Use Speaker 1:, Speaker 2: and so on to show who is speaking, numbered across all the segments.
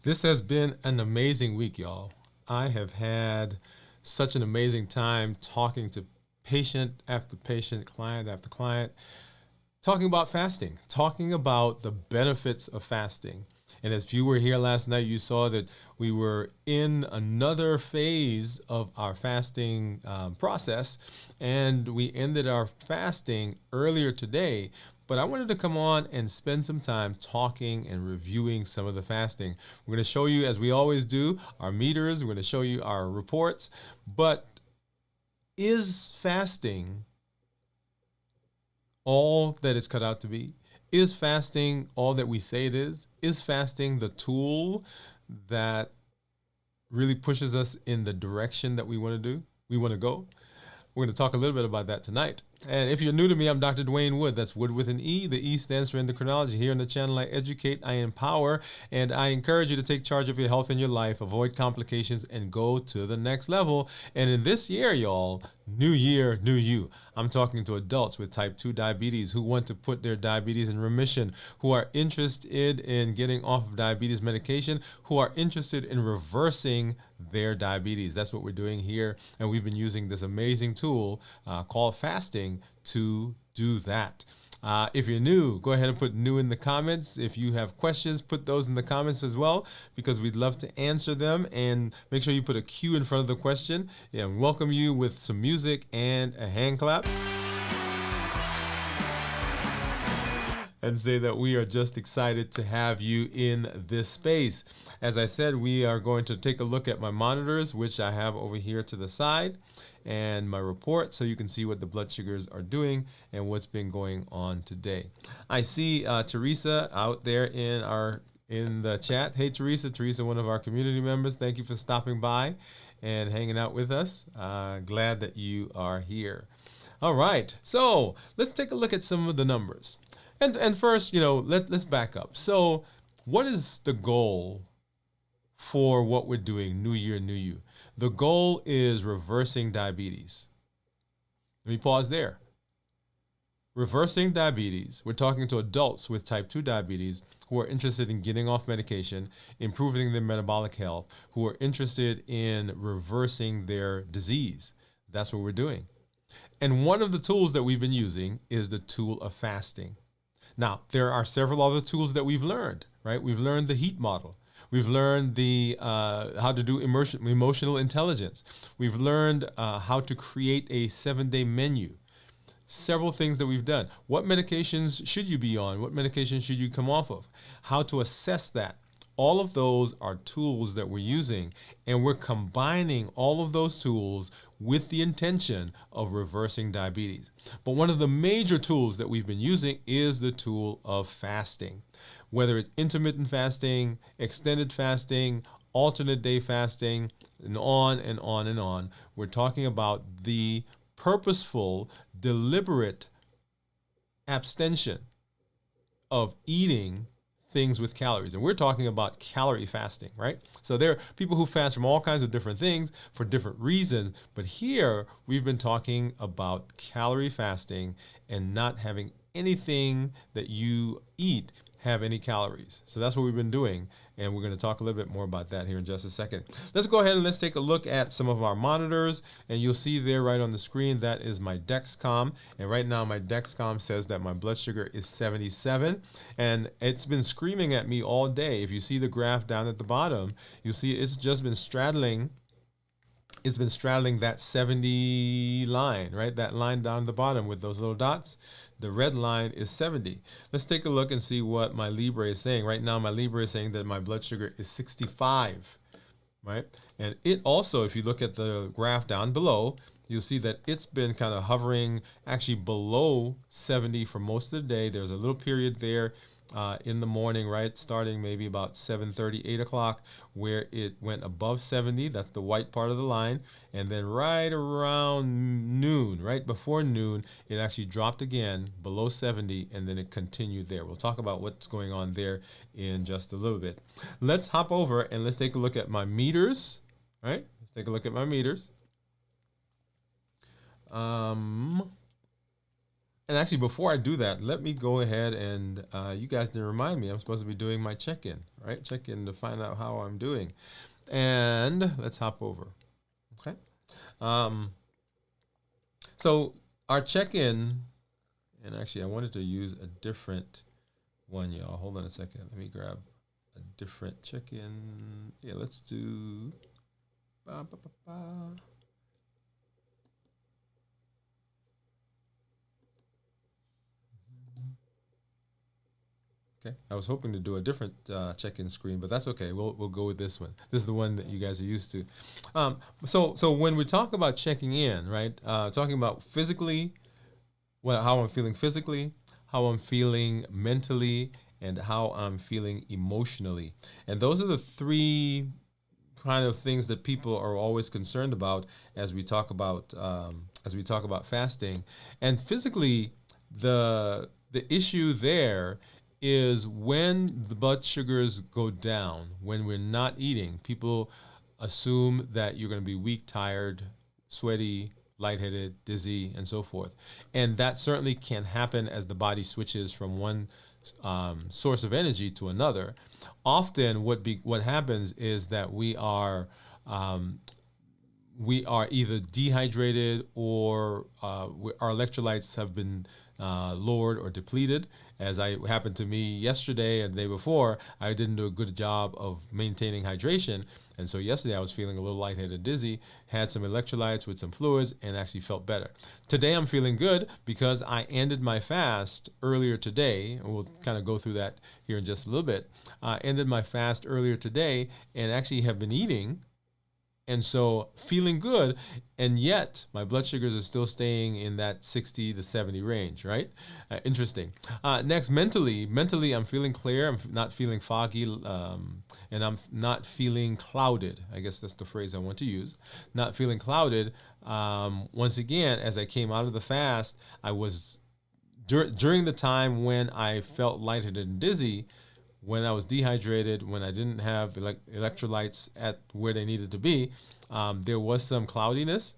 Speaker 1: This has been an amazing week, y'all. I have had such an amazing time talking to patient after patient, client after client, talking about fasting, talking about the benefits of fasting. And if you were here last night, you saw that we were in another phase of our fasting process, and we ended our fasting earlier today. But I wanted to come on and spend some time talking and reviewing some of the fasting. We're going to show you, as we always do, our meters. We're going to show you our reports. But is fasting all that it's cut out to be? Is fasting all that we say it is? Is fasting the tool that really pushes us in the direction that we want to go? We're going to talk a little bit about that tonight. And if you're new to me, I'm Dr. Dwain Woode. That's Wood with an E. The E stands for endocrinology. Here on the channel, I educate, I empower, and I encourage you to take charge of your health and your life, avoid complications, and go to the next level. And in this year, y'all, new year, new you. I'm talking to adults with type 2 diabetes who want to put their diabetes in remission, who are interested in getting off of diabetes medication, who are interested in reversing their diabetes. That's what we're doing here. And we've been using this amazing tool called fasting to do that. If you're new, go ahead and put new in the comments. If you have questions, put those in the comments as well, because we'd love to answer them. And make sure you put a Q in front of the question. Yeah, welcome you with some music and a hand clap. And say that we are just excited to have you in this space. As I said, we are going to take a look at my monitors, which I have over here to the side, and my report, so you can see what the blood sugars are doing and what's been going on today. I see Teresa out there in the chat. Hey, Teresa, one of our community members. Thank you for stopping by and hanging out with us. Glad that you are here. All right, so let's take a look at some of the numbers. And first, let's back up. So what is the goal for what we're doing, New Year, New You? The goal is reversing diabetes. Let me pause there. Reversing diabetes. We're talking to adults with type 2 diabetes who are interested in getting off medication, improving their metabolic health, who are interested in reversing their disease. That's what we're doing. And one of the tools that we've been using is the tool of fasting. Now, there are several other tools that we've learned, right? We've learned the HEAT model. We've learned how to do emotional intelligence. We've learned how to create a 7-day menu. Several things that we've done. What medications should you be on? What medications should you come off of? How to assess that. All of those are tools that we're using, and we're combining all of those tools with the intention of reversing diabetes. But one of the major tools that we've been using is the tool of fasting. Whether it's intermittent fasting, extended fasting, alternate day fasting, and on and on and on, we're talking about the purposeful, deliberate abstention of eating things with calories. And we're talking about calorie fasting, right? So there are people who fast from all kinds of different things for different reasons. But here we've been talking about calorie fasting and not having anything that you eat have any calories. So that's what we've been doing. And we're going to talk a little bit more about that here in just a second. Let's go ahead and let's take a look at some of our monitors. And you'll see there right on the screen, that is my Dexcom. And right now my Dexcom says that my blood sugar is 77. And it's been screaming at me all day. If you see the graph down at the bottom, you'll see it's just been straddling. It's been straddling that 70 line, right? That line down the bottom with those little dots. The red line is 70. Let's take a look and see what my Libre is saying. Right now, my Libre is saying that my blood sugar is 65, right? And it also, if you look at the graph down below, you'll see that it's been kind of hovering actually below 70 for most of the day. There's a little period there in the morning, right, starting maybe about 7:30, 8 o'clock, where it went above 70. That's the white part of the line. And then right around noon, right before noon, it actually dropped again below 70, and then it continued there. We'll talk about what's going on there in just a little bit. Let's hop over and let's take a look at my meters, right? Let's take a look at my meters. And And actually, before I do that, let me go ahead and you guys didn't remind me. I'm supposed to be doing my check-in, right? Check-in to find out how I'm doing. And let's hop over. Okay. Um, so our check-in, and actually, I wanted to use a different one, y'all. Hold on a second. Let me grab a different check-in. Yeah, let's do. Ba, ba, ba, ba. Okay, I was hoping to do a different check-in screen, but that's okay. We'll go with this one. This is the one that you guys are used to. So when we talk about checking in, right? Talking about physically, well, how I'm feeling physically, how I'm feeling mentally, and how I'm feeling emotionally. And those are the three kind of things that people are always concerned about as we talk about fasting. And physically, the issue there is when the blood sugars go down, when we're not eating, people assume that you're going to be weak, tired, sweaty, lightheaded, dizzy, and so forth. And that certainly can happen as the body switches from one source of energy to another. Often, what happens is that um, we are either dehydrated or our electrolytes have been lowered or depleted. As I happened to me yesterday and the day before, I didn't do a good job of maintaining hydration. And so yesterday I was feeling a little lightheaded and dizzy, had some electrolytes with some fluids, and actually felt better. Today I'm feeling good because I ended my fast earlier today. And we'll kind of go through that here in just a little bit. Ended my fast earlier today and actually have been eating, and so feeling good, and yet my blood sugars are still staying in that 60 to 70 range, right? Interesting. Next, mentally I'm feeling clear. I'm not feeling foggy, and I'm not feeling clouded. I guess that's the phrase I want to use. Not feeling clouded. Once again, as I came out of the fast, I was during the time when I felt lightheaded and dizzy, when I was dehydrated, when I didn't have electrolytes at where they needed to be, there was some cloudiness.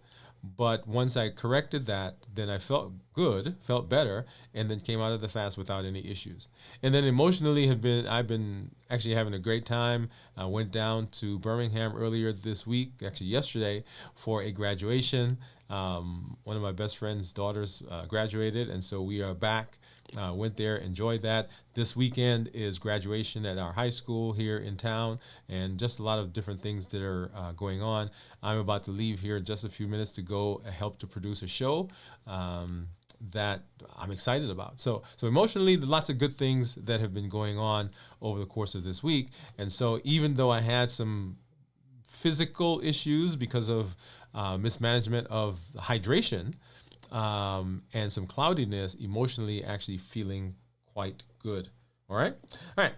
Speaker 1: But once I corrected that, then I felt good, felt better, and then came out of the fast without any issues. And then emotionally, I've been actually having a great time. I went down to Birmingham earlier this week, actually yesterday, for a graduation. One of my best friend's daughters graduated, and so we are back. Went there, enjoyed that. This weekend is graduation at our high school here in town, and just a lot of different things that are going on. I'm about to leave here in just a few minutes to go help to produce a show that I'm excited about. So emotionally, lots of good things that have been going on over the course of this week. And so even though I had some physical issues because of mismanagement of hydration, and some cloudiness, emotionally actually feeling quite good. All right.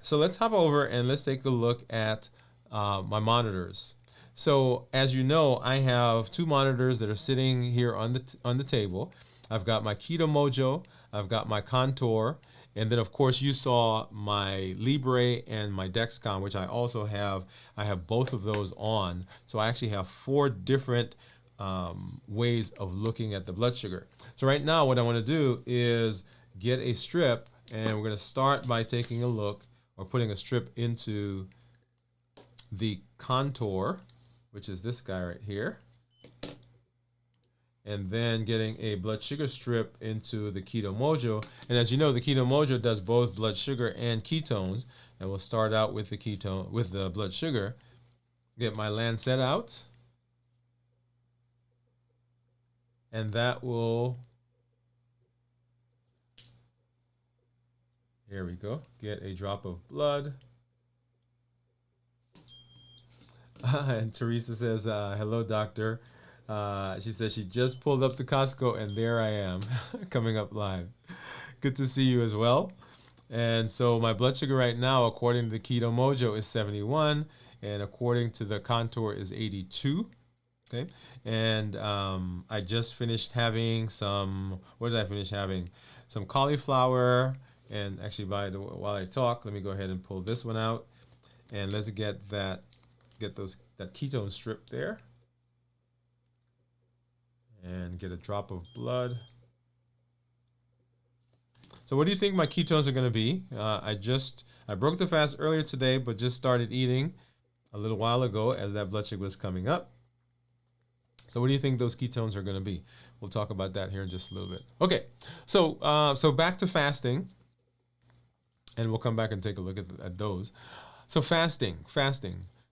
Speaker 1: So let's hop over and let's take a look at my monitors. So as you know, I have two monitors that are sitting here on the table. I've got my Keto Mojo, I've got my Contour, and then of course you saw my Libre and my Dexcom, which I also have. I have both of those on. So I actually have four different ways of looking at the blood sugar. So right now what I want to do is get a strip, and we're going to start by taking a look or putting a strip into the Contour, which is this guy right here, and then getting a blood sugar strip into the Keto Mojo. And as you know, the Keto Mojo does both blood sugar and ketones, and we'll start out with the blood sugar. Get my Lancet out, and that will, here we go, get a drop of blood. And Teresa says, hello, doctor. She says she just pulled up to Costco, and there I am, coming up live. Good to see you as well. And so my blood sugar right now, according to the Keto Mojo, is 71, and according to the Contour is 82. Okay, and I just finished having some. What did I finish having? Some cauliflower. And actually, while I talk, let me go ahead and pull this one out, and let's get that ketone strip there, and get a drop of blood. So what do you think my ketones are going to be? I broke the fast earlier today, but just started eating a little while ago as that blood sugar was coming up. So what do you think those ketones are going to be? We'll talk about that here in just a little bit. Okay, so back to fasting, and we'll come back and take a look at those. So fasting.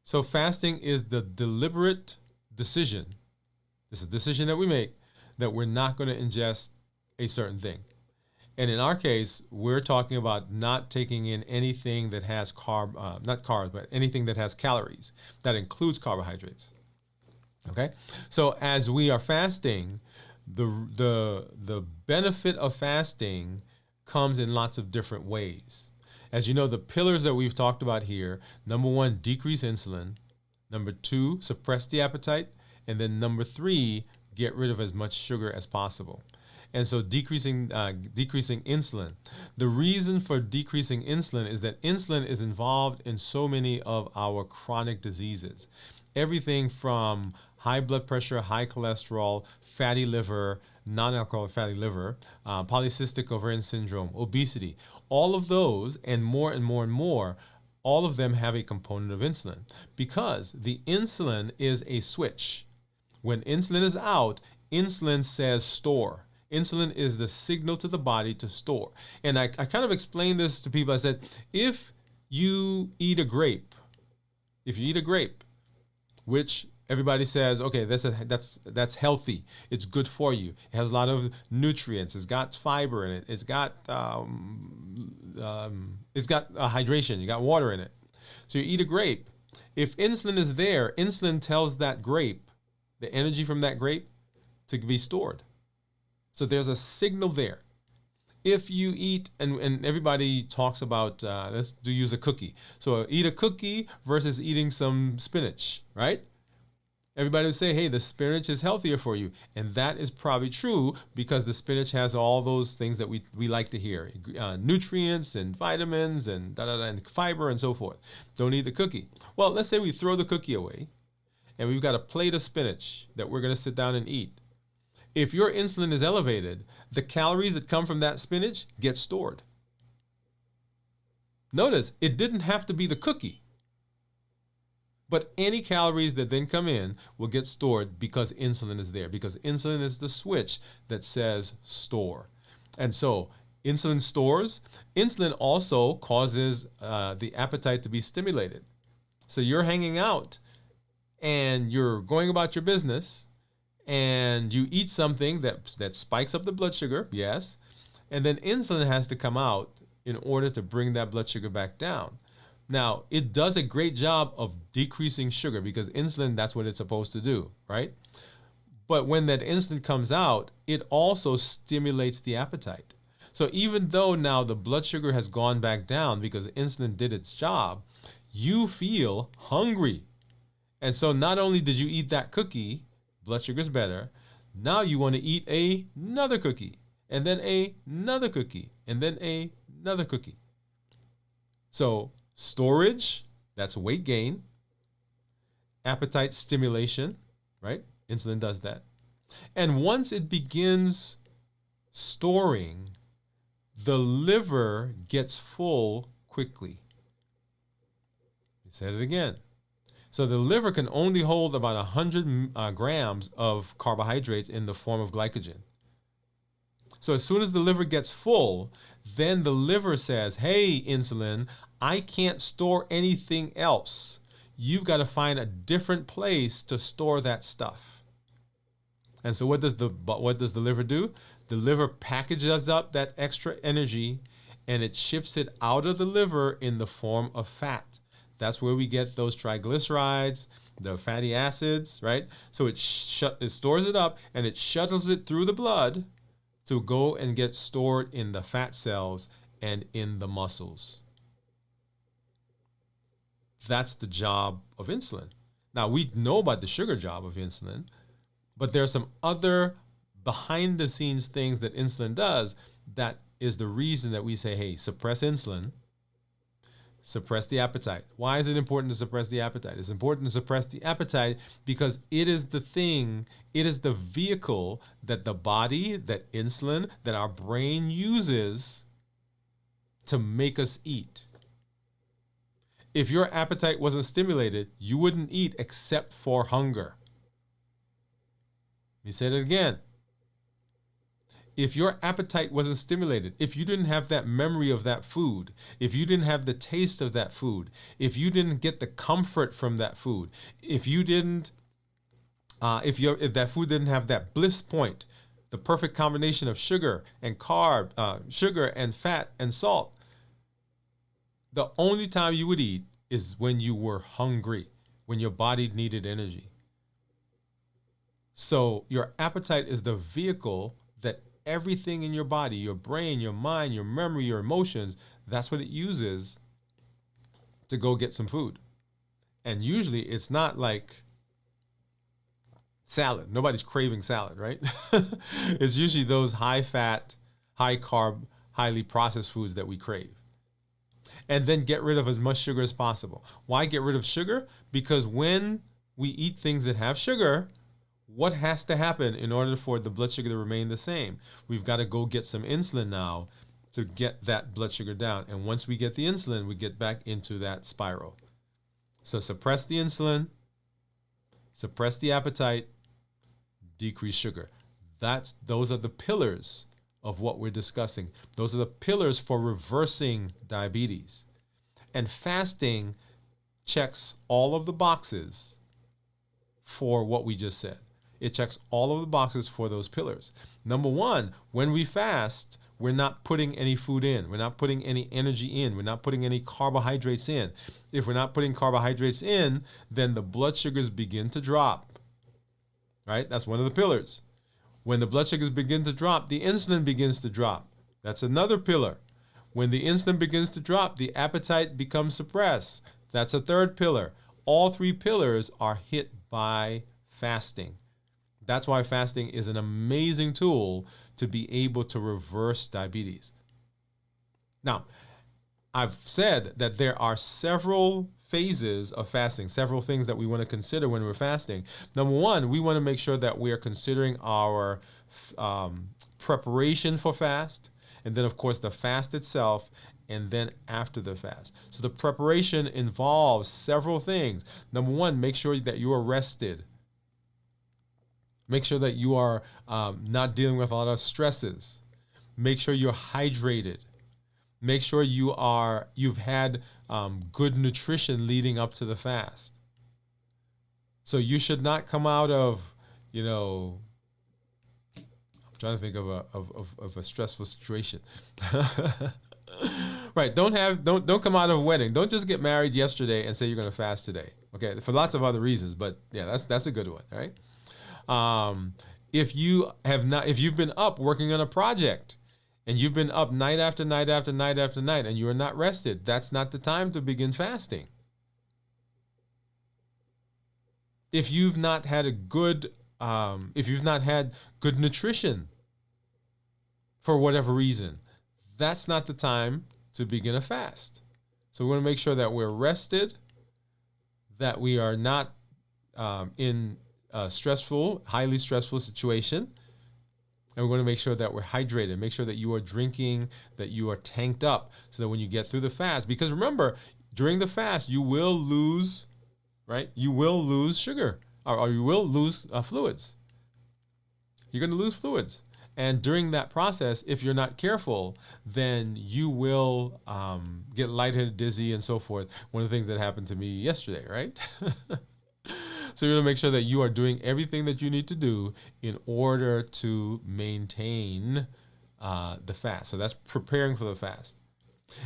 Speaker 1: So fasting is the deliberate decision. It's a decision that we make that we're not going to ingest a certain thing. And in our case, we're talking about not taking in anything that has not carbs, but anything that has calories. That includes carbohydrates. Okay? So as we are fasting, the benefit of fasting comes in lots of different ways. As you know, the pillars that we've talked about here, number 1, decrease insulin. Number 2, suppress the appetite. And then number 3, get rid of as much sugar as possible. And so decreasing insulin. The reason for decreasing insulin is that insulin is involved in so many of our chronic diseases. Everything from high blood pressure, high cholesterol, fatty liver, non-alcoholic fatty liver, polycystic ovarian syndrome, obesity. All of those and more and more and more, all of them have a component of insulin because the insulin is a switch. When insulin is out, insulin says store. Insulin is the signal to the body to store. And I kind of explained this to people. I said, if you eat a grape, which everybody says, okay, that's healthy. It's good for you. It has a lot of nutrients. It's got fiber in it. It's got hydration. You got water in it. So you eat a grape. If insulin is there, insulin tells that grape, the energy from that grape, to be stored. So there's a signal there. If you eat, and everybody talks about, let's use a cookie. So eat a cookie versus eating some spinach, right? Everybody would say, hey, the spinach is healthier for you. And that is probably true because the spinach has all those things that we like to hear. Nutrients and vitamins and and fiber and so forth. Don't eat the cookie. Well, let's say we throw the cookie away and we've got a plate of spinach that we're going to sit down and eat. If your insulin is elevated, the calories that come from that spinach get stored. Notice, it didn't have to be the cookie. But any calories that then come in will get stored because insulin is there, because insulin is the switch that says store. And so insulin stores. Insulin also causes the appetite to be stimulated. So you're hanging out and you're going about your business and you eat something that spikes up the blood sugar, yes, and then insulin has to come out in order to bring that blood sugar back down. Now, it does a great job of decreasing sugar because insulin, that's what it's supposed to do, right? But when that insulin comes out, it also stimulates the appetite. So even though now the blood sugar has gone back down because insulin did its job, you feel hungry. And so not only did you eat that cookie, blood sugar's better, now you want to eat another cookie, and then another cookie, and then another cookie. So storage, that's weight gain. Appetite stimulation, right? Insulin does that. And once it begins storing, the liver gets full quickly. He says it again. So the liver can only hold about 100 grams of carbohydrates in the form of glycogen. So as soon as the liver gets full, then the liver says, hey, insulin, I can't store anything else. You've got to find a different place to store that stuff. And so what does the liver do? The liver packages up that extra energy and it ships it out of the liver in the form of fat. That's where we get those triglycerides, the fatty acids, right? So it stores it up and it shuttles it through the blood to go and get stored in the fat cells and in the muscles. That's the job of insulin. Now, we know about the sugar job of insulin, but there are some other behind the scenes things that insulin does that is the reason that we say, hey, suppress insulin, suppress the appetite. Why is it important to suppress the appetite? It's important to suppress the appetite because it is the thing, it is the vehicle that the body, that insulin, that our brain uses to make us eat. If your appetite wasn't stimulated, you wouldn't eat except for hunger. Let me say it again. If your appetite wasn't stimulated, if you didn't have that memory of that food, if you didn't have the taste of that food, if you didn't get the comfort from that food, if you didn't, if that food didn't have that bliss point, the perfect combination of sugar and sugar and fat and salt, the only time you would eat is when you were hungry, when your body needed energy. So your appetite is the vehicle that everything in your body, your brain, your mind, your memory, your emotions, that's what it uses to go get some food. And usually it's not like salad. Nobody's craving salad, right? It's usually those high fat, high carb, highly processed foods that we crave. And then get rid of as much sugar as possible. Why get rid of sugar? Because when we eat things that have sugar, what has to happen in order for the blood sugar to remain the same? We've got to go get some insulin now to get that blood sugar down. And once we get the insulin, we get back into that spiral. So suppress the insulin, suppress the appetite, decrease sugar. Those are the pillars of what we're discussing. Those are the pillars for reversing diabetes. And fasting checks all of the boxes for what we just said. It checks all of the boxes for those pillars. Number one, when we fast, we're not putting any food in. We're not putting any energy in. We're not putting any carbohydrates in. If we're not putting carbohydrates in, then the blood sugars begin to drop. Right? That's one of the pillars. When the blood sugars begin to drop, the insulin begins to drop. That's another pillar. When the insulin begins to drop, the appetite becomes suppressed. That's a third pillar. All three pillars are hit by fasting. That's why fasting is an amazing tool to be able to reverse diabetes. Now, I've said that there are several phases of fasting, several things that we want to consider when we're fasting. Number one, we want to make sure that we are considering our preparation for fast, and then, of course, the fast itself, and then after the fast. So the preparation involves several things. Number one, make sure that you are rested. Make sure that you are not dealing with a lot of stresses. Make sure you're hydrated. Make sure you've had good nutrition leading up to the fast. So you should not come out of, I'm trying to think of a stressful situation. Right? Don't come out of a wedding. Don't just get married yesterday and say you're going to fast today. Okay, for lots of other reasons, but yeah, that's a good one, all right? If you've been up working on a project and you've been up night after night after night after night and you are not rested, that's not the time to begin fasting. If you've not had good nutrition for whatever reason, that's not the time to begin a fast. So we want to make sure that we're rested, that we are not in highly stressful situation. And we're going to make sure that we're hydrated, make sure that you are drinking, that you are tanked up so that when you get through the fast, because remember, during the fast, you will lose, right? You will lose sugar or you will lose fluids. You're going to lose fluids. And during that process, if you're not careful, then you will get lightheaded, dizzy, and so forth. One of the things that happened to me yesterday, right? So you're going to make sure that you are doing everything that you need to do in order to maintain the fast. So that's preparing for the fast.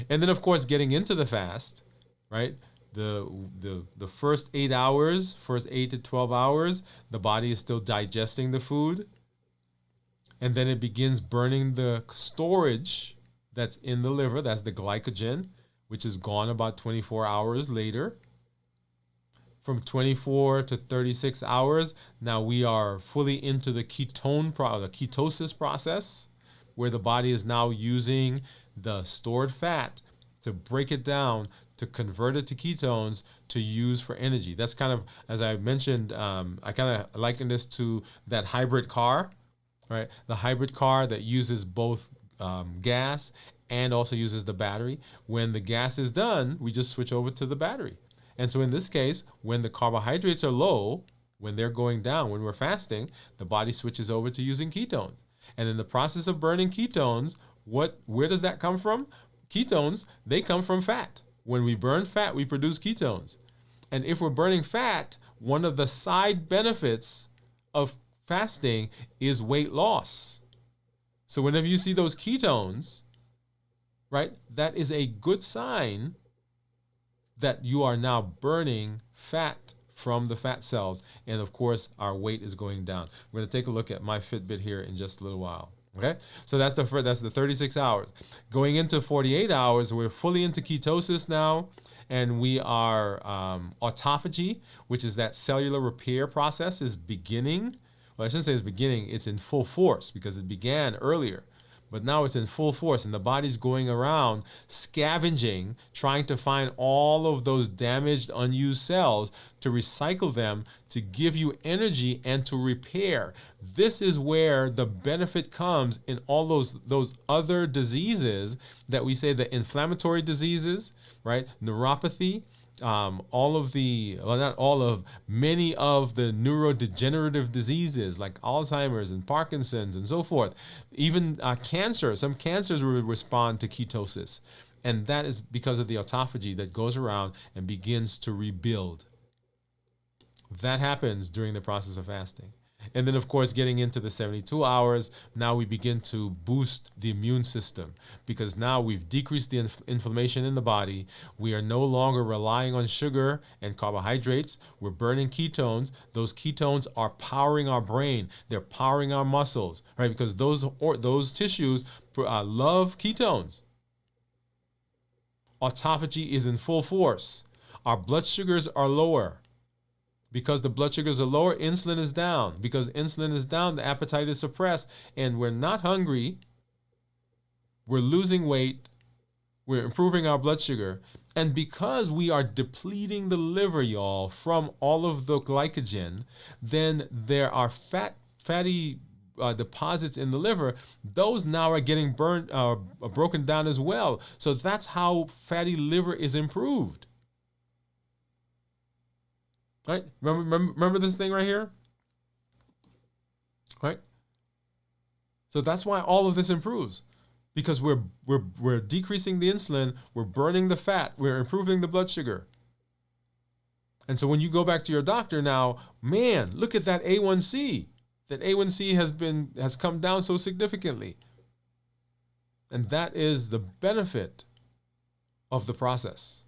Speaker 1: And then, of course, getting into the fast, right? The first 8 hours, first 8 to 12 hours, the body is still digesting the food. And then it begins burning the storage that's in the liver. That's the glycogen, which is gone about 24 hours later. From 24 to 36 hours, now we are fully into the ketosis process, where the body is now using the stored fat to break it down, to convert it to ketones to use for energy. That's kind of, as I mentioned, I kind of liken this to that hybrid car, right? The hybrid car that uses both gas and also uses the battery. When the gas is done, we just switch over to the battery. And so in this case, when the carbohydrates are low, when they're going down, when we're fasting, the body switches over to using ketones. And in the process of burning ketones, where does that come from? Ketones, they come from fat. When we burn fat, we produce ketones. And if we're burning fat, one of the side benefits of fasting is weight loss. So whenever you see those ketones, right, that is a good sign that you are now burning fat from the fat cells. And of course, our weight is going down. We're going to take a look at my Fitbit here in just a little while. Okay, so that's the 36 hours. Going into 48 hours, we're fully into ketosis now, and we are autophagy, which is that cellular repair process, is beginning. Well, I shouldn't say it's beginning. It's in full force because it began earlier. But now it's in full force, and the body's going around scavenging, trying to find all of those damaged, unused cells to recycle them, to give you energy and to repair. This is where the benefit comes in all those other diseases that we say, the inflammatory diseases, right? Neuropathy, many of the neurodegenerative diseases like Alzheimer's and Parkinson's and so forth. Even cancer, some cancers will respond to ketosis. And that is because of the autophagy that goes around and begins to rebuild. That happens during the process of fasting. And then, of course, getting into the 72 hours, now we begin to boost the immune system because now we've decreased the inflammation in the body. We are no longer relying on sugar and carbohydrates. We're burning ketones. Those ketones are powering our brain. They're powering our muscles, right? Because those tissues love ketones. Autophagy is in full force. Our blood sugars are lower. Because the blood sugars are lower, insulin is down. Because insulin is down, the appetite is suppressed, and we're not hungry. We're losing weight. We're improving our blood sugar. And because we are depleting the liver, y'all, from all of the glycogen, then there are fatty deposits in the liver. Those now are getting broken down as well. So that's how fatty liver is improved. Right? Remember this thing right here? Right? So that's why all of this improves. Because we're decreasing the insulin, we're burning the fat, we're improving the blood sugar. And so when you go back to your doctor now, man, look at that A1C. That A1C has come down so significantly. And that is the benefit of the process.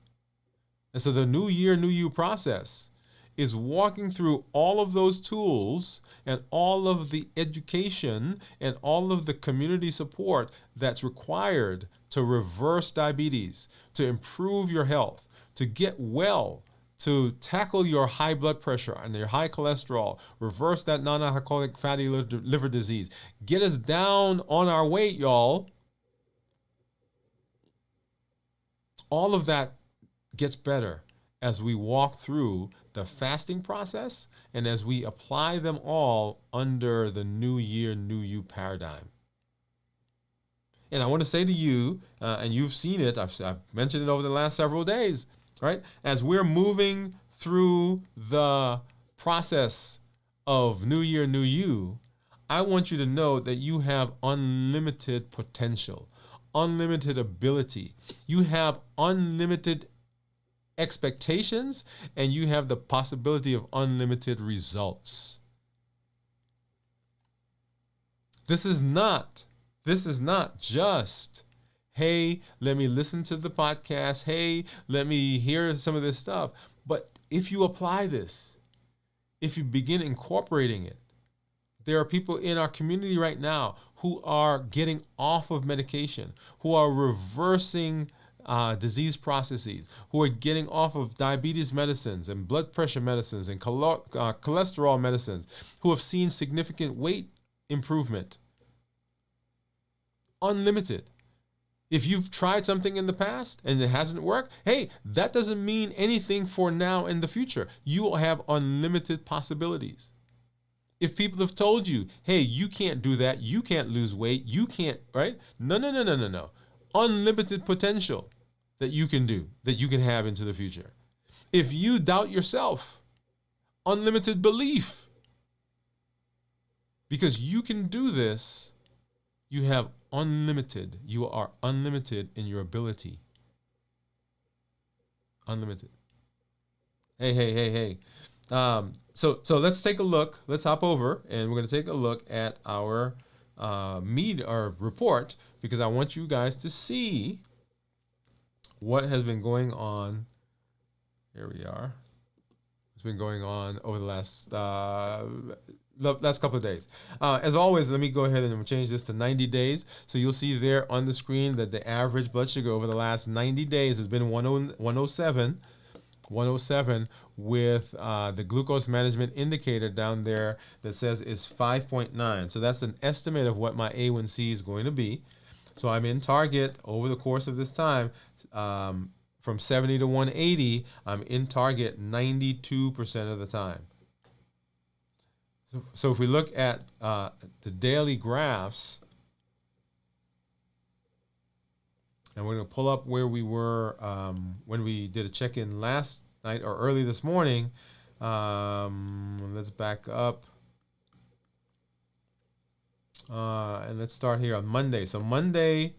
Speaker 1: And so the New Year, New You process is walking through all of those tools and all of the education and all of the community support that's required to reverse diabetes, to improve your health, to get well, to tackle your high blood pressure and your high cholesterol, reverse that non-alcoholic fatty liver disease, get us down on our weight, y'all. All of that gets better as we walk through the fasting process and as we apply them all under the New Year, New You paradigm. And I want to say to you, and you've seen it, I've mentioned it over the last several days, right? As we're moving through the process of New Year, New You, I want you to know that you have unlimited potential, unlimited ability. You have unlimited expectations, and you have the possibility of unlimited results. This is not just, hey, let me listen to the podcast. Hey, let me hear some of this stuff. But if you apply this, if you begin incorporating it, there are people in our community right now who are getting off of medication, who are reversing disease processes, who are getting off of diabetes medicines and blood pressure medicines and cholesterol medicines, who have seen significant weight improvement. Unlimited. If you've tried something in the past and it hasn't worked, hey, that doesn't mean anything for now and the future. You will have unlimited possibilities. If people have told you, hey, you can't do that, you can't lose weight, you can't, right? No. unlimited potential that you can do, that you can have into the future. If you doubt yourself, unlimited belief. Because you can do this, you are unlimited in your ability. Unlimited. Hey. So let's take a look. Let's hop over and we're going to take a look at our report, because I want you guys to see what has been going on. Here we are. It's been going on over the last couple of days. As always, let me go ahead and change this to 90 days. So you'll see there on the screen that the average blood sugar over the last 90 days has been 107. 107 with the glucose management indicator down there that says is 5.9. So that's an estimate of what my A1C is going to be. So I'm in target over the course of this time. From 70 to 180, I'm in target 92% of the time. So if we look at the daily graphs, and we're going to pull up where we were when we did a check-in last night or early this morning. Let's back up. And let's start here on Monday. So Monday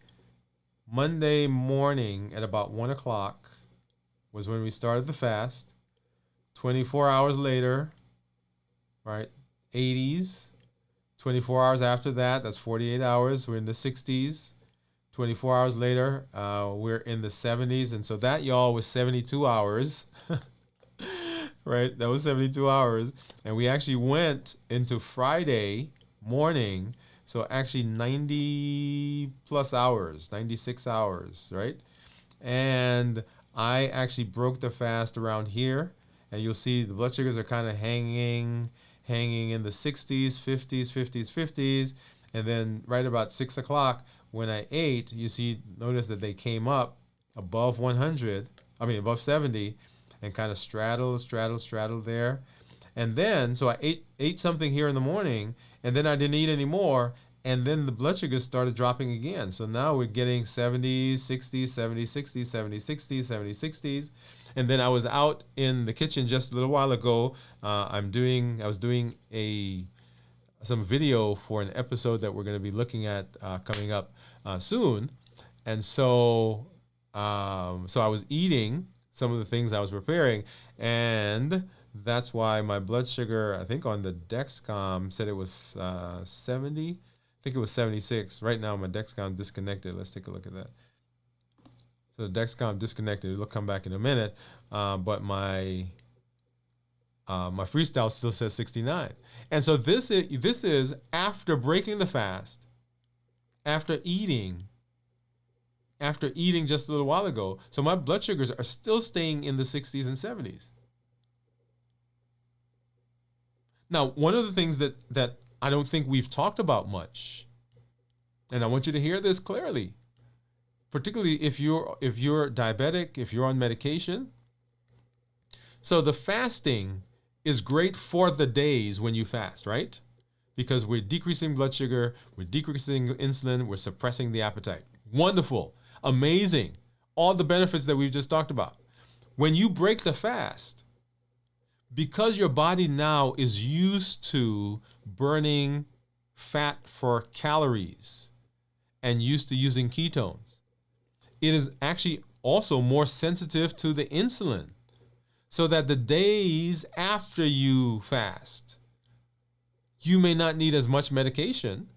Speaker 1: morning at about 1 o'clock was when we started the fast. 24 hours later, right, 80s. 24 hours after that, that's 48 hours, we're in the 60s. 24 hours later, we're in the 70s. And so that, y'all, was 72 hours. Right? That was 72 hours. And we actually went into Friday morning. So actually 90 plus hours, 96 hours, right? And I actually broke the fast around here. And you'll see the blood sugars are kind of hanging in the 60s, 50s. And then right about 6 o'clock when I ate, notice that they came up above 100, above 70, and kind of straddled there. And then, so I ate something here in the morning, and then I didn't eat anymore, and then the blood sugars started dropping again. So now we're getting 70s, 60s, 70s, 60s, 70s, 60s, 70s, 60s. And then I was out in the kitchen just a little while ago. I was doing some video for an episode that we're going to be looking at coming up soon. And so I was eating some of the things I was preparing, and that's why my blood sugar, I think on the Dexcom, said it was 70. I think it was 76. Right now my Dexcom disconnected. Let's take a look at that. So the Dexcom disconnected. It'll come back in a minute. But my freestyle still says 69. And so this is after breaking the fast, after eating just a little while ago. So my blood sugars are still staying in the 60s and 70s. Now, one of the things that I don't think we've talked about much, and I want you to hear this clearly, particularly if you're diabetic, if you're on medication. So the fasting is great for the days when you fast, right? Because we're decreasing blood sugar, we're decreasing insulin, we're suppressing the appetite. Wonderful, amazing, all the benefits that we've just talked about. When you break the fast, because your body now is used to burning fat for calories and used to using ketones, it is actually also more sensitive to the insulin. So that the days after you fast, you may not need as much medication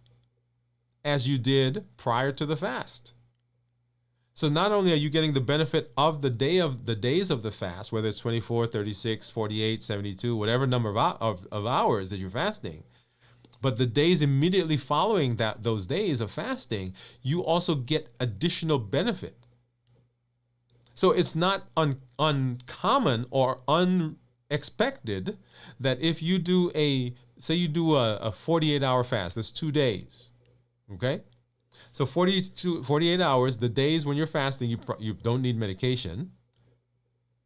Speaker 1: as you did prior to the fast. So not only are you getting the benefit of the days of the fast, whether it's 24, 36, 48, 72, whatever number of hours that you're fasting, but the days immediately following those days of fasting, you also get additional benefit. So it's not uncommon or unexpected that if you do a 48-hour fast, that's 2 days, okay? So 48 hours, the days when you're fasting, you don't need medication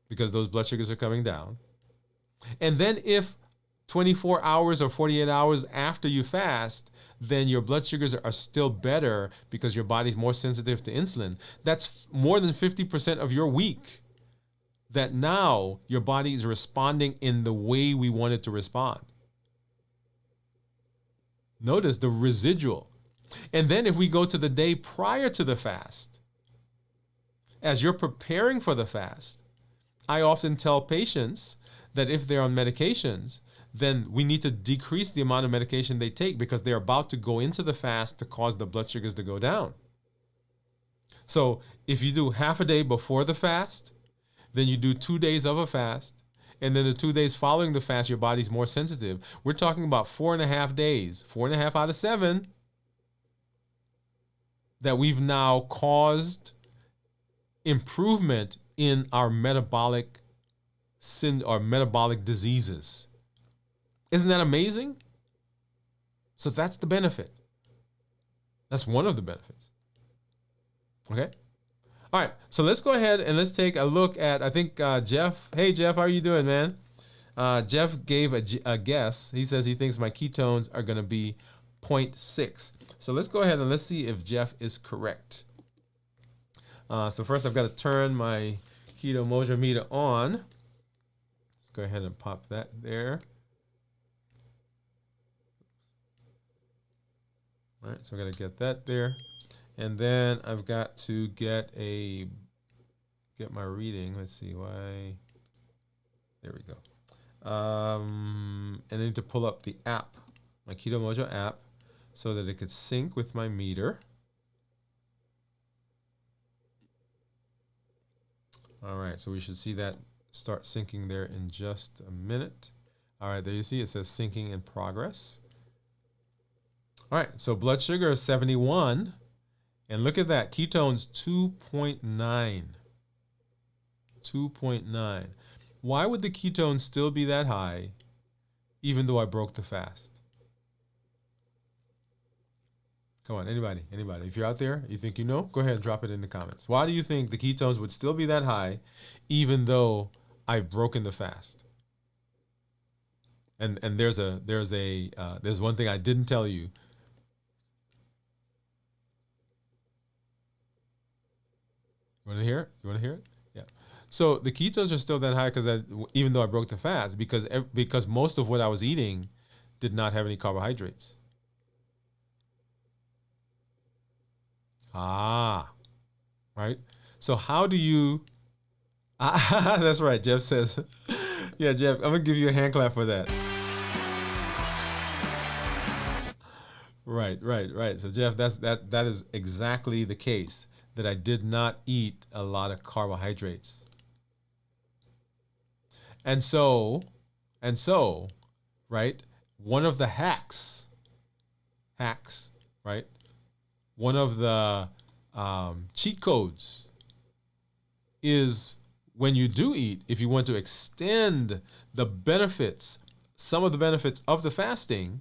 Speaker 1: because those blood sugars are coming down. And then if 24 hours or 48 hours after you fast, then your blood sugars are still better because your body's more sensitive to insulin. That's more than 50% of your week that now your body is responding in the way we want it to respond. Notice the residual. And then if we go to the day prior to the fast, as you're preparing for the fast, I often tell patients that if they're on medications, then we need to decrease the amount of medication they take because they're about to go into the fast to cause the blood sugars to go down. So if you do half a day before the fast, then you do 2 days of a fast, and then the 2 days following the fast, your body's more sensitive. We're talking about 4.5 days, 4.5 out of 7, that we've now caused improvement in our metabolic diseases. Isn't that amazing? So that's the benefit. That's one of the benefits. Okay? All right, so let's go ahead and let's take a look at, I think Jeff. Hey, Jeff, how are you doing, man? Jeff gave a guess. He says he thinks my ketones are going to be 0.6. So let's go ahead and let's see if Jeff is correct. So first I've got to turn my keto mojo meter on. Let's go ahead and pop that there. All right, so I got to get that there. And then I've got to get my reading. Let's see why. There we go. And I need to pull up the app, my Keto Mojo app, so that it could sync with my meter. All right, so we should see that start syncing there in just a minute. All right, there you see it says syncing in progress. All right, so blood sugar is 71. And look at that, ketones 2.9. 2.9. Why would the ketones still be that high even though I broke the fast? Come on, anybody. If you're out there, you think you know, go ahead and drop it in the comments. Why do you think the ketones would still be that high even though I've broken the fast? And there's one thing I didn't tell you. You want to hear it? Yeah. So the ketones are still that high because even though I broke the fast, because most of what I was eating did not have any carbohydrates. Right. So how do you? That's right. Jeff says, yeah, Jeff, I'm gonna give you a hand clap for that. Right. So Jeff, that is exactly the case. That I did not eat a lot of carbohydrates. And so, right, one of the hacks, right, one of the cheat codes is when you do eat, if you want to extend the benefits, some of the benefits of the fasting,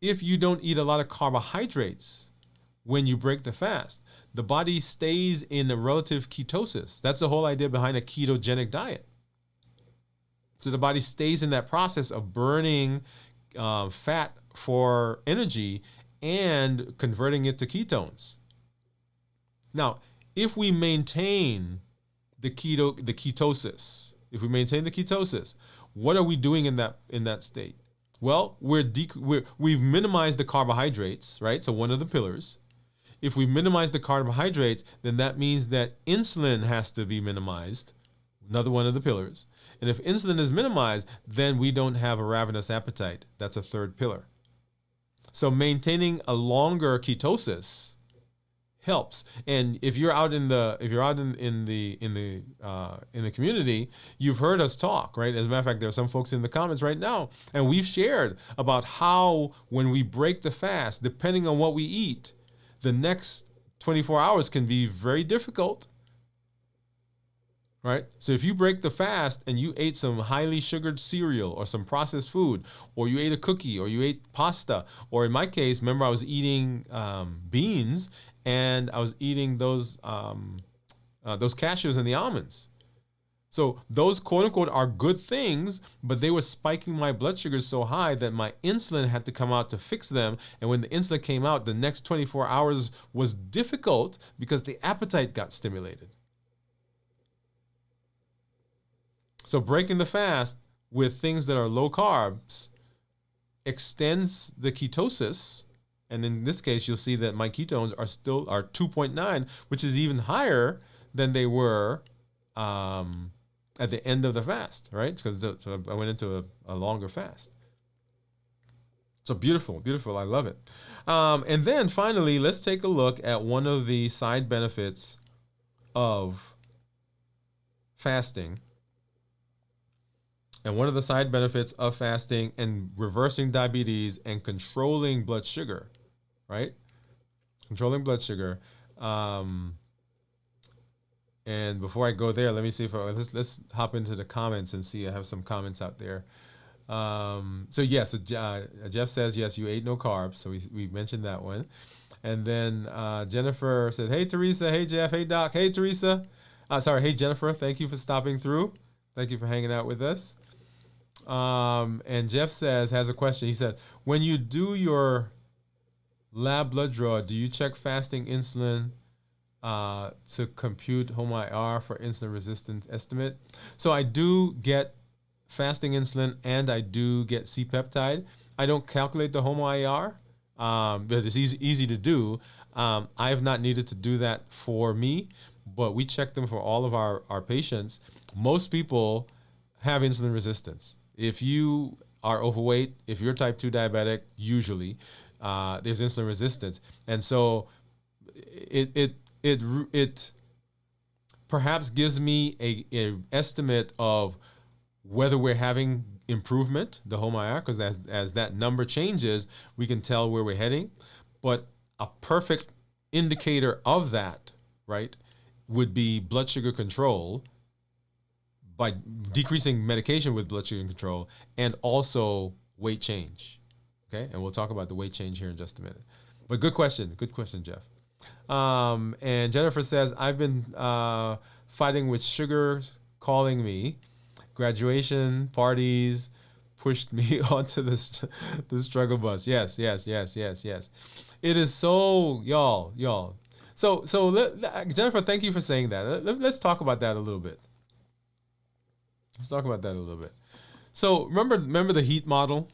Speaker 1: if you don't eat a lot of carbohydrates when you break the fast, the body stays in a relative ketosis. That's the whole idea behind a ketogenic diet. So the body stays in that process of burning fat for energy and converting it to ketones. Now, if we maintain the ketosis, what are we doing in that state? Well, we've minimized the carbohydrates, right? So one of the pillars. If we minimize the carbohydrates, then that means that insulin has to be minimized, another one of the pillars. And if insulin is minimized, then we don't have a ravenous appetite. That's a third pillar. So maintaining a longer ketosis helps. And if you're out in the community, you've heard us talk, right? As a matter of fact, there are some folks in the comments right now, and we've shared about how when we break the fast, depending on what we eat, the next 24 hours can be very difficult, right? So if you break the fast and you ate some highly sugared cereal or some processed food, or you ate a cookie, or you ate pasta, or in my case, remember I was eating beans and I was eating those cashews and the almonds. So those quote unquote are good things, but they were spiking my blood sugars so high that my insulin had to come out to fix them. And when the insulin came out, the next 24 hours was difficult because the appetite got stimulated. So breaking the fast with things that are low carbs extends the ketosis. And in this case, you'll see that my ketones are 2.9, which is even higher than they were at the end of the fast, right? Because I went into a longer fast. So beautiful, beautiful. I love it. And then finally, let's take a look at one of the side benefits of fasting. And one of the side benefits of fasting and reversing diabetes and controlling blood sugar, right? Controlling blood sugar. And before I go there, let me see if let's hop into the comments and see. I have some comments out there. So yes, Jeff says, yes, you ate no carbs. So we mentioned that one. And then Jennifer said, hey, Teresa. Hey, Jeff. Hey, Doc. Hey, Teresa. Hey, Jennifer. Thank you for stopping through. Thank you for hanging out with us. And Jeff has a question. He said, when you do your lab blood draw, do you check fasting insulin to compute HOMA-IR for insulin resistance estimate? So I do get fasting insulin and I do get C-peptide. I don't calculate the HOMA-IR, but it's easy to do. I have not needed to do that for me, but we check them for all of our patients. Most people have insulin resistance. If you are overweight, if you're type 2 diabetic, usually there's insulin resistance. And so it perhaps gives me a estimate of whether we're having improvement, the HOMA-IR, because as that number changes, we can tell where we're heading. But a perfect indicator of that, right, would be blood sugar control by decreasing medication with blood sugar control, and also weight change. Okay, and we'll talk about the weight change here in just a minute. But good question, Jeff. And Jennifer says, I've been fighting with sugar calling me. Graduation parties pushed me onto the struggle bus. Yes. It is so, y'all. So Jennifer, thank you for saying that. Let's talk about that a little bit. So remember the heat model,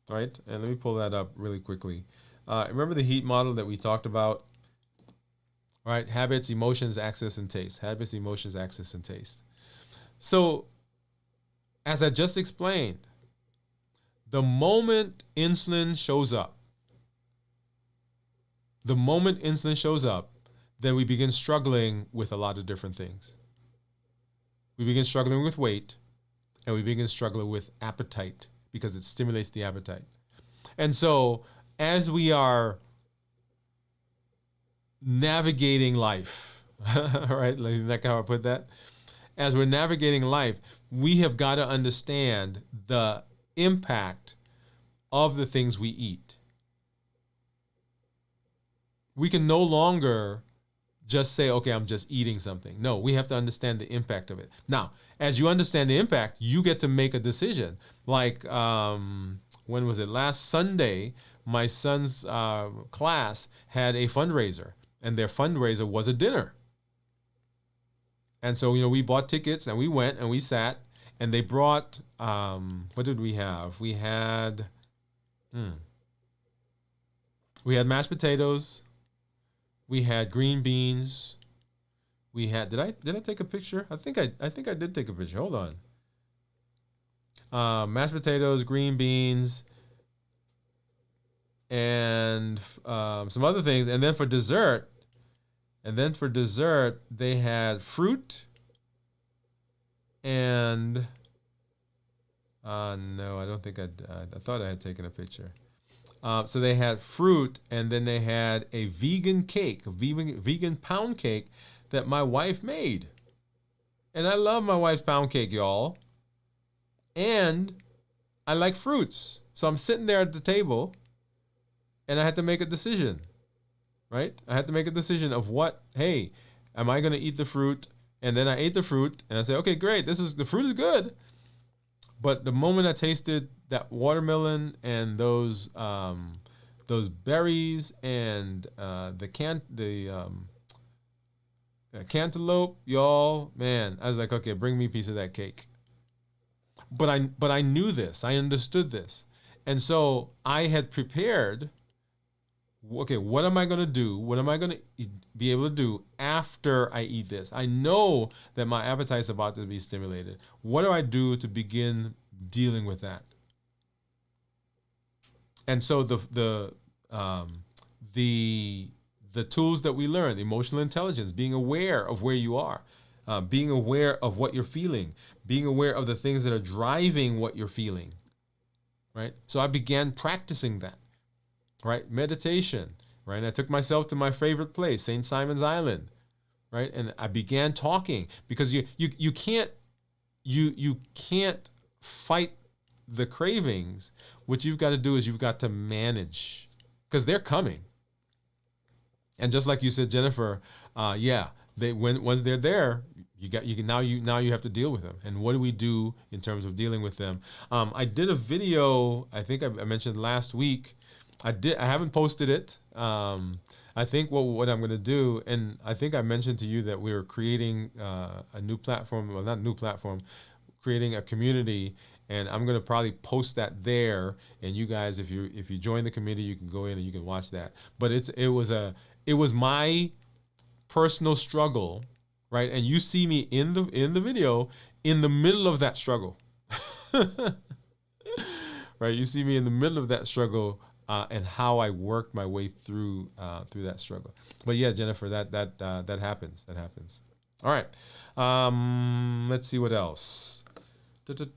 Speaker 1: right? And let me pull that up really quickly. Remember the heat model that we talked about, right? Habits, emotions, access, and taste. Habits, emotions, access, and taste. So as I just explained, the moment insulin shows up, then we begin struggling with a lot of different things. We begin struggling with weight, and we begin struggling with appetite because it stimulates the appetite. And so as we are navigating life, right? Like how I put that? As we're navigating life, we have got to understand the impact of the things we eat. We can no longer just say, okay, I'm just eating something. No, we have to understand the impact of it. Now, as you understand the impact, you get to make a decision. Like, when was it? Last Sunday, my son's class had a fundraiser, and their fundraiser was a dinner. And so, we bought tickets and we went and we sat, and they brought, what did we have? We had mashed potatoes. We had green beans. We had, did I take a picture? I think I did take a picture. Hold on. Mashed potatoes, green beans, and some other things. And then for dessert, they had fruit and no, I don't think I thought I had taken a picture. So they had fruit, and then they had a vegan cake, a vegan pound cake that my wife made. And I love my wife's pound cake, y'all. And I like fruits. So I'm sitting there at the table, and I had to make a decision, right? I had to make a decision of hey, am I going to eat the fruit And then I ate the fruit and I said, okay, great. The fruit is good. But the moment I tasted that watermelon and those berries and the cantaloupe, y'all, man, I was like, okay, bring me a piece of that cake. But I knew this. I understood this. And so I had prepared, okay, what am I going to do? What am I going to be able to do after I eat this? I know that my appetite is about to be stimulated. What do I do to begin dealing with that? And so the tools that we learned, emotional intelligence, being aware of where you are, being aware of what you're feeling, being aware of the things that are driving what you're feeling, right? So I began practicing that, right? Meditation, right? I took myself to my favorite place, St. Simon's Island, right? And I began talking, because you can't fight the cravings. What you've got to do is you've got to manage, because they're coming. And just like you said, Jennifer, once they're there, now you have to deal with them. And what do we do in terms of dealing with them? I did a video, I think I mentioned last week. I haven't posted it. I think what I'm going to do, and I think I mentioned to you that we were creating a new platform, well, not a new platform, creating a community, and I'm going to probably post that there. And you guys, if you join the community, you can go in and you can watch that. But it was my personal struggle, right? And you see me in the video in the middle of that struggle, right? You see me in the middle of that struggle, and how I worked my way through that struggle. But yeah, Jennifer, that happens. That happens. All right. Let's see what else.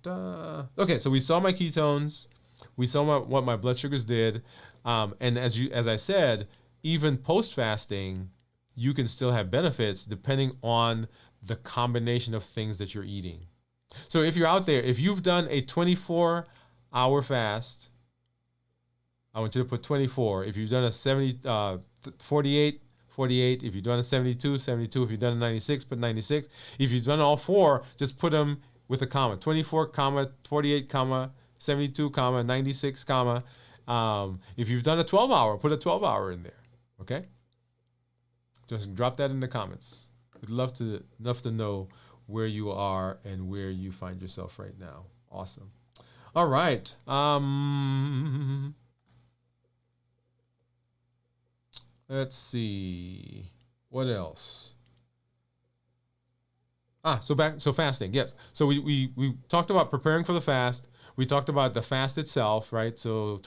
Speaker 1: Okay, so we saw my ketones, we saw what my blood sugars did, and as I said, even post fasting, you can still have benefits depending on the combination of things that you're eating. So if you're out there, if you've done a 24-hour fast, I want you to put 24. If you've done a 48, if you've done a 72, if you've done a 96, put 96. If you've done all four, just put them with a comma. 24, 48, 72, 96, if you've done a 12-hour, put a 12-hour in there. Okay? Just drop that in the comments. We'd love to know where you are and where you find yourself right now. Awesome. All right. Let's see. What else? So fasting. Yes. So we talked about preparing for the fast. We talked about the fast itself, right? So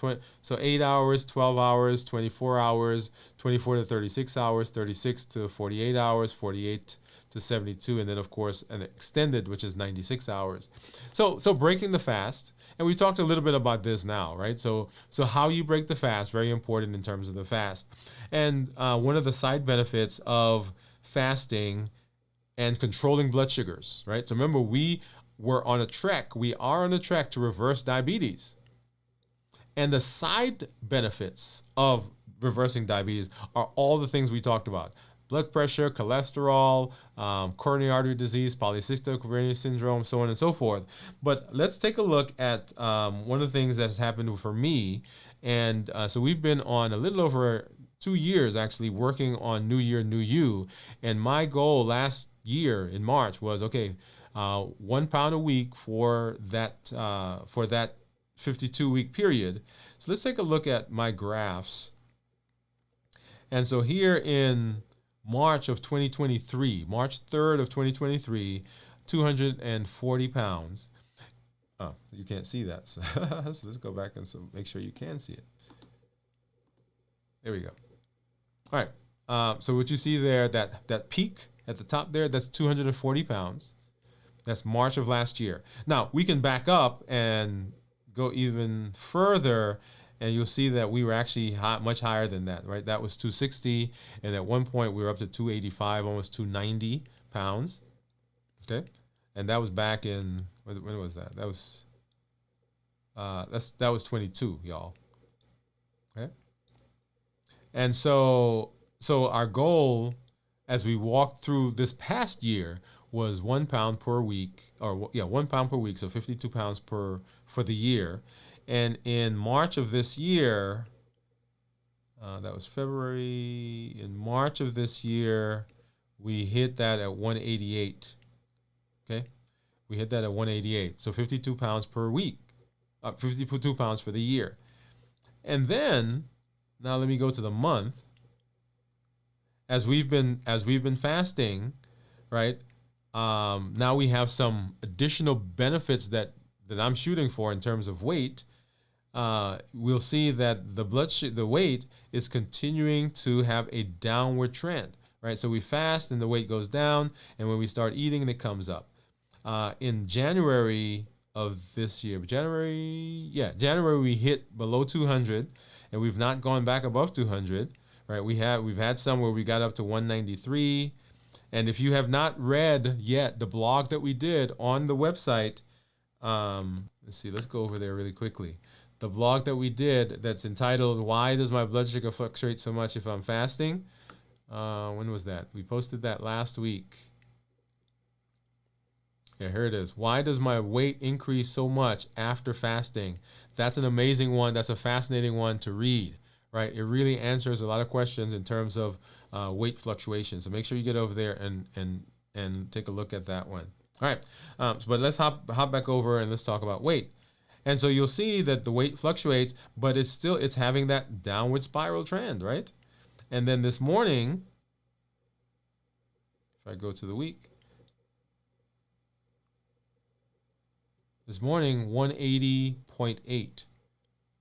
Speaker 1: 8 hours, 12 hours, 24 hours, 24 to 36 hours, 36 to 48 hours, 48 to 72, and then of course an extended, which is 96 hours. So breaking the fast, and we talked a little bit about this now, right? So how you break the fast, very important in terms of the fast. And one of the side benefits of fasting and controlling blood sugars, right? So remember, we are on a trek to reverse diabetes. And the side benefits of reversing diabetes are all the things we talked about: blood pressure, cholesterol, coronary artery disease, polycystic ovarian syndrome, so on and so forth. But let's take a look at one of the things that's happened for me. And so we've been on a little over 2 years actually working on New Year, New You. And my goal last year in March was, okay, 1 pound a week for that 52-week period. So let's take a look at my graphs. And so here in March of 2023, March 3rd of 2023, 240 pounds. Oh, you can't see that. So, so let's go back and make sure you can see it. There we go. All right. So what you see there, that peak at the top there, that's 240 pounds. That's March of last year. Now, we can back up and go even further, and you'll see that we were actually much higher than that, right? That was 260, and at one point we were up to 285, almost 290 pounds, okay? And that was back in, when was that? That was 22, y'all, okay? And so our goal as we walked through this past year was 1 pound per week, or yeah, 1 pound per week, so 52 pounds for the year. And in March of this year, that was February. In March of this year, we hit that at 188. Okay, we hit that at 188. So 52 pounds per week, 52 pounds for the year. And then now let me go to the month. As we've been fasting, right? Now we have some additional benefits that I'm shooting for in terms of weight. We'll see that the weight is continuing to have a downward trend, right? So we fast and the weight goes down, and when we start eating, it comes up. In January of this year, January we hit below 200, and we've not gone back above 200, right? We've had some where we got up to 193. And if you have not read yet the blog that we did on the website, let's go over there really quickly. The blog that we did that's entitled, "Why Does My Blood Sugar Fluctuate So Much If I'm Fasting?" When was that? We posted that last week. Yeah, here it is. Why does my weight increase so much after fasting? That's an amazing one. That's a fascinating one to read, right? It really answers a lot of questions in terms of weight fluctuation. So make sure you get over there and take a look at that one. All right, but let's hop back over and let's talk about weight. And so you'll see that the weight fluctuates, but it's having that downward spiral trend, right? And then this morning, if I go to the week, this morning 180.8,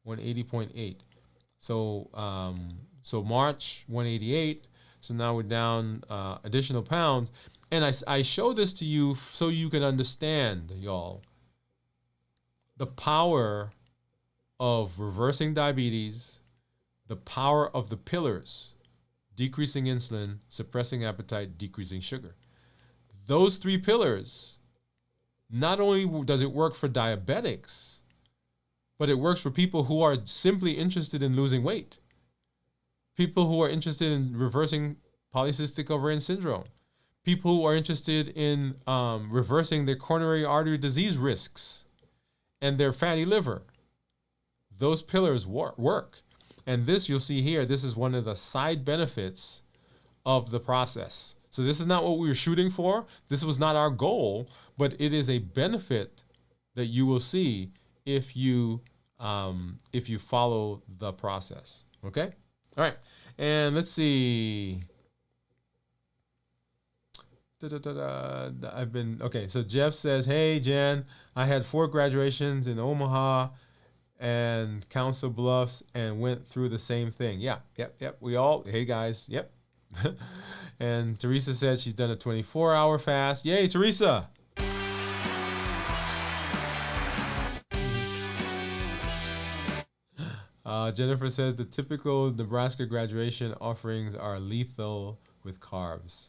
Speaker 1: 180.8. So March 188. So now we're down additional pounds. And I show this to you so you can understand, y'all, the power of reversing diabetes, the power of the pillars: decreasing insulin, suppressing appetite, decreasing sugar. Those three pillars, not only does it work for diabetics, but it works for people who are simply interested in losing weight. People who are interested in reversing polycystic ovarian syndrome. People who are interested in reversing their coronary artery disease risks and their fatty liver. Those pillars work. And this, you'll see here, this is one of the side benefits of the process. So this is not what we were shooting for. This was not our goal, but it is a benefit that you will see if you follow the process. Okay? All right. And let's see. So Jeff says, "Hey, Jen, I had 4 graduations in Omaha and Council Bluffs and went through the same thing." Yeah, yep. We all, hey guys, yep. And Teresa said she's done a 24-hour fast. Yay, Teresa. Jennifer says the typical Nebraska graduation offerings are lethal with carbs.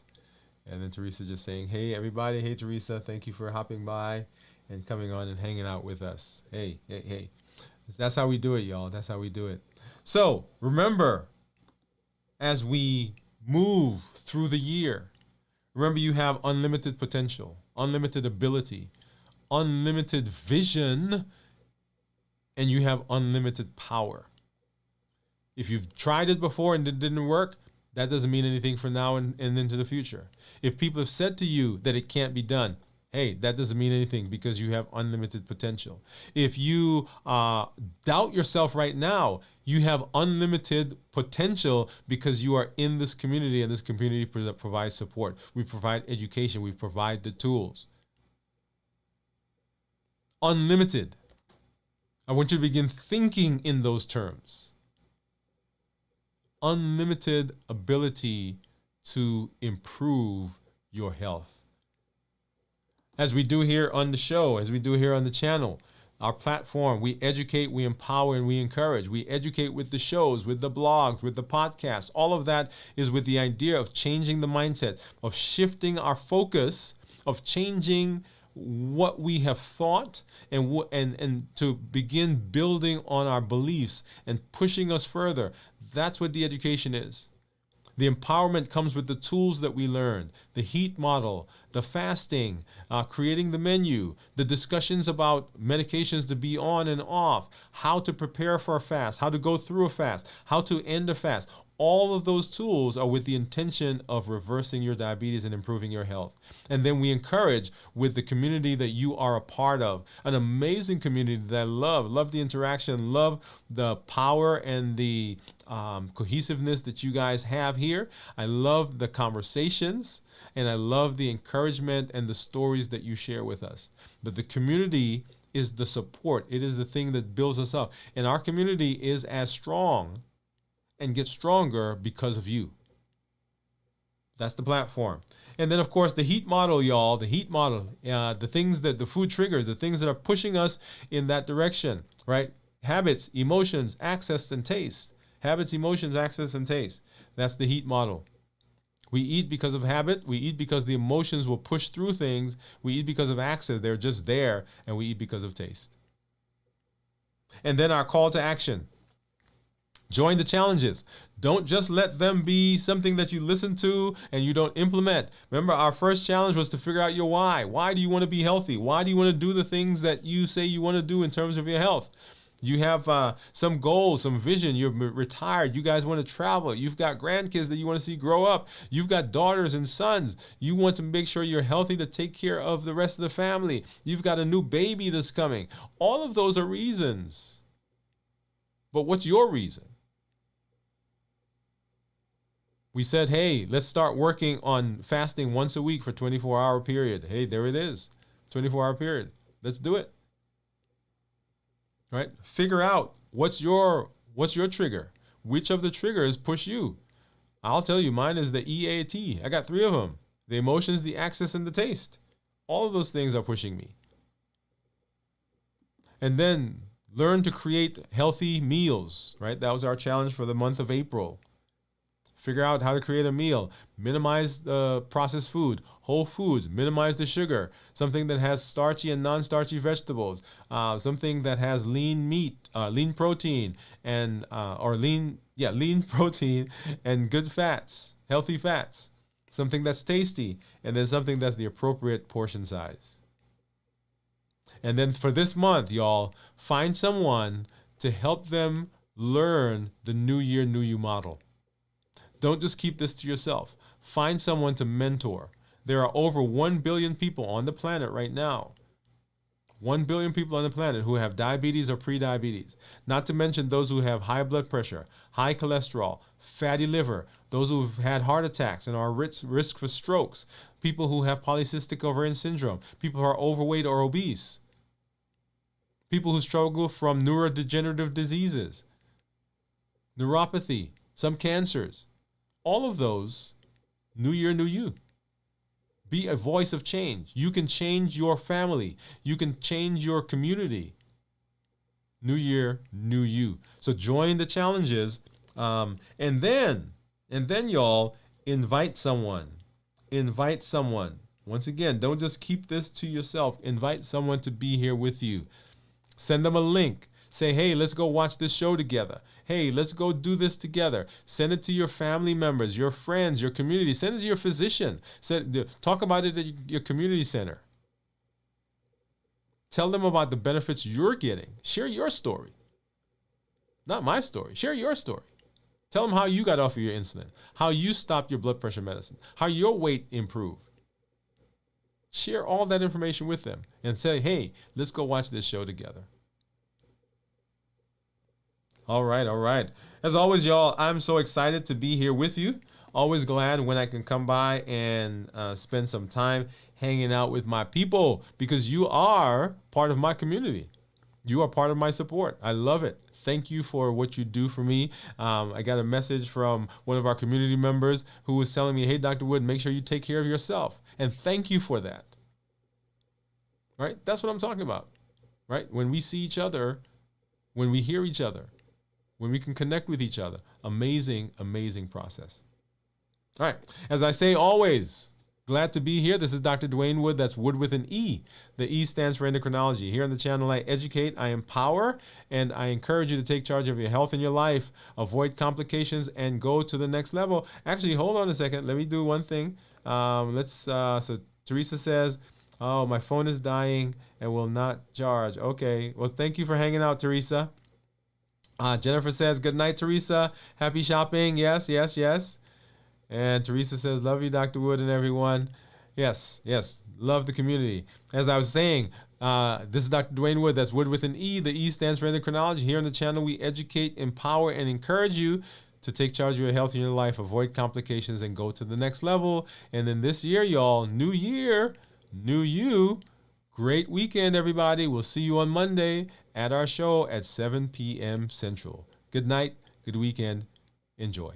Speaker 1: And then Teresa just saying, "Hey, everybody. Hey, Teresa. Thank you for hopping by and coming on and hanging out with us. Hey. That's how we do it, y'all. That's how we do it." So remember, as we move through the year, remember you have unlimited potential, unlimited ability, unlimited vision, and you have unlimited power. If you've tried it before and it didn't work, that doesn't mean anything from now and into the future. If people have said to you that it can't be done, hey, that doesn't mean anything because you have unlimited potential. If you doubt yourself right now, you have unlimited potential because you are in this community, and this community provides support. We provide education. We provide the tools. Unlimited. I want you to begin thinking in those terms. Unlimited ability to improve your health. As we do here on the show, as we do here on the channel, our platform, we educate, we empower, and we encourage. We educate with the shows, with the blogs, with the podcasts. All of that is with the idea of changing the mindset, of shifting our focus, of changing what we have thought, and to begin building on our beliefs and pushing us further. That's what the education is. The empowerment comes with the tools that we learned, the heat model, the fasting, creating the menu, the discussions about medications to be on and off, how to prepare for a fast, how to go through a fast, how to end a fast. All of those tools are with the intention of reversing your diabetes and improving your health. And then we encourage with the community that you are a part of, an amazing community that I love the interaction, love the power and the cohesiveness that you guys have here. I love the conversations, and I love the encouragement and the stories that you share with us. But the community is the support. It is the thing that builds us up. And our community is as strong and get stronger because of you. That's the platform. And then, of course, the heat model, y'all, the heat model, the things that the food triggers, the things that are pushing us in that direction, right? Habits, emotions, access, and taste. Habits, emotions, access, and taste. That's the heat model. We eat because of habit. We eat because the emotions will push through things. We eat because of access. They're just there. And we eat because of taste. And then our call to action. Join the challenges. Don't just let them be something that you listen to and you don't implement. Remember, our first challenge was to figure out your why. Why do you want to be healthy? Why do you want to do the things that you say you want to do in terms of your health? You have some goals, some vision. You're retired. You guys want to travel. You've got grandkids that you want to see grow up. You've got daughters and sons. You want to make sure you're healthy to take care of the rest of the family. You've got a new baby that's coming. All of those are reasons. But what's your reason? We said, hey, let's start working on fasting once a week for 24-hour period. Hey, there it is. 24-hour period. Let's do it. Right? Figure out what's your trigger. Which of the triggers push you? I'll tell you, mine is the EAT. I got 3 of them. The emotions, the access, and the taste. All of those things are pushing me. And then learn to create healthy meals, right? That was our challenge for the month of April. Figure out how to create a meal. Minimize the processed food, whole foods. Minimize the sugar. Something that has starchy and non-starchy vegetables. Something that has lean meat, lean protein, and lean protein and good fats, healthy fats. Something that's tasty, and then something that's the appropriate portion size. And then for this month, y'all, find someone to help them learn the New Year, New You model. Don't just keep this to yourself. Find someone to mentor. There are over 1 billion people on the planet right now. 1 billion people on the planet who have diabetes or pre-diabetes. Not to mention those who have high blood pressure, high cholesterol, fatty liver, those who've had heart attacks and are at risk for strokes, people who have polycystic ovarian syndrome, people who are overweight or obese, people who struggle from neurodegenerative diseases, neuropathy, some cancers. All of those, New Year, New You. Be a voice of change. You can change your family. You can change your community. New Year, New You. So join the challenges, and then y'all invite someone. Invite someone. Once again, don't just keep this to yourself. Invite someone to be here with you. Send them a link. Say, hey, let's go watch this show together. Hey, let's go do this together. Send it to your family members, your friends, your community. Send it to your physician. Talk about it at your community center. Tell them about the benefits you're getting. Share your story. Not my story. Share your story. Tell them how you got off of your insulin, how you stopped your blood pressure medicine, how your weight improved. Share all that information with them and say, hey, let's go watch this show together. All right. As always, y'all, I'm so excited to be here with you. Always glad when I can come by and spend some time hanging out with my people, because you are part of my community. You are part of my support. I love it. Thank you for what you do for me. I got a message from one of our community members who was telling me, hey, Dr. Woode, make sure you take care of yourself. And thank you for that. Right? That's what I'm talking about. Right? When we see each other, when we hear each other, when we can connect with each other. Amazing, amazing process. All right. As I say always, Glad to be here. This is Dr. Dwain Woode. That's Wood with an E. The E stands for endocrinology. Here on the channel, I educate, I empower, and I encourage you to take charge of your health and your life, avoid complications, and go to the next level. Actually, hold on a second. Let me do one thing. So Teresa says, oh, my phone is dying and will not charge. Okay. Well, thank you for hanging out, Teresa. Jennifer says, good night, Teresa. Happy shopping. Yes, yes, yes. And Teresa says, love you, Dr. Woode, and everyone. Yes, yes, love the community. As I was saying, this is Dr. Dwain Woode. That's Wood with an E. The E stands for endocrinology. Here on the channel, we educate, empower, and encourage you to take charge of your health in your life, avoid complications, and go to the next level. And then this year, y'all, new year, new you. Great weekend, everybody. We'll see you on Monday at our show at 7 p.m. Central. Good night, good weekend. Enjoy.